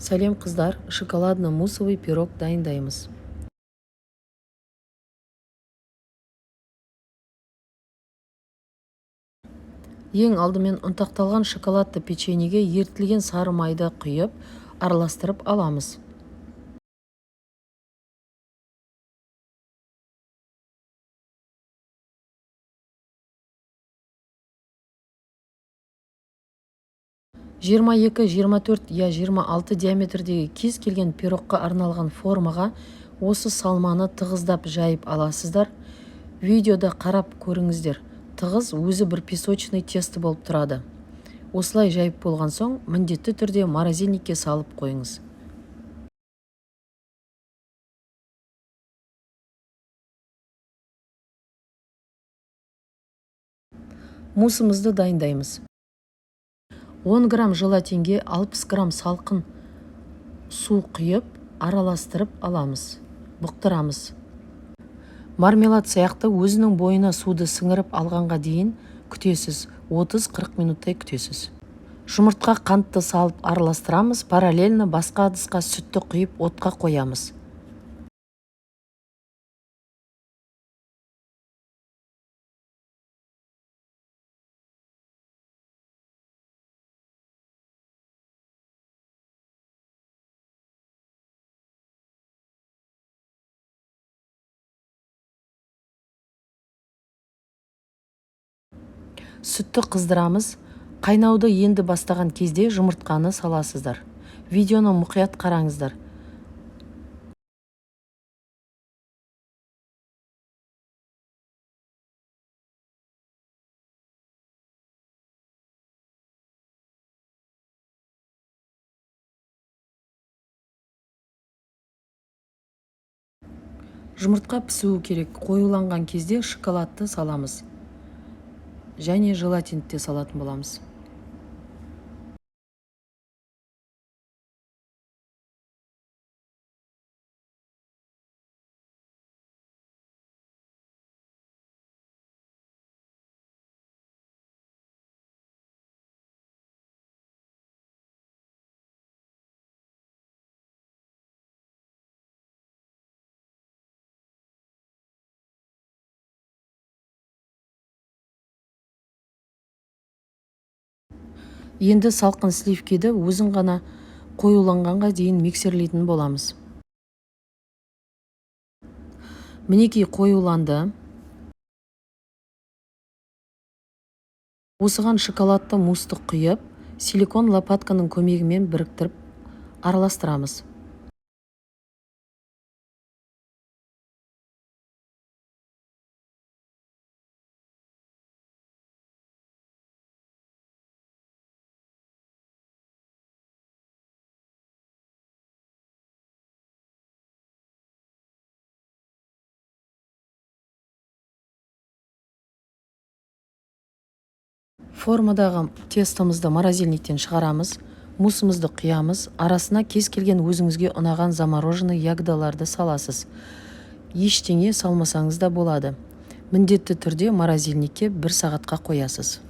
Сәлем қыздар, шоколадно-муссовый пирог дайындаймыз. Ең алдымен ұнтақталған шоколадты печеньеге ерітілген сары майды құйып, араластырып аламыз. Жиырма 24 я 26 диаметрдегі кез келген пирогқа арналған формаға осы салманы тығыздап жайып аласыздар. Видеода қарап көріңіздер. Тығыз өзі бір песочный тесто болып тұрады. Осылай жайып болған соң, міндетті түрде морозильникке салып қойыңыз. Муссымызды дайындаймыз. 10 грамм желатинге 60 грамм салқын су құйып, араластырып аламыз. Бұқтырамыз. Мармелад сияқты өзінің бойына суды сіңіріп алғанға дейін күтесіз. 30-40 минуттай күтесіз. Жұмыртқа қантты салып араластырамыз. Параллельно басқа ыдысқа сүтті құйып отқа қоямыз. Сүтті қыздырамыз. Қайнауды енді бастаған кезде жұмыртқаны саласыздар. Видеоны мұқият қараңыздар. Жұмыртқа пісуі керек. Қоюланған кезде шоколадты саламыз. Және желатинді салатын боламыз. Енді салқын сливкиді өзін ғана қоюланғанға дейін миксерлейтін боламыз. Мінекей қоюланды. Осыған шоколадты мусты құйып, силикон лопатканың көмегімен біріктіріп араластырамыз. Формадағы тестомызды морозильниктен шығарамыз. Муссымызды құямыз. Арасына кез келген өзіңізге ұнаған замороженный ягодаларды саласыз. Ештеңе салмасаңыз да болады. Міндетті түрде морозильникке 1 сағатқа қоясыз.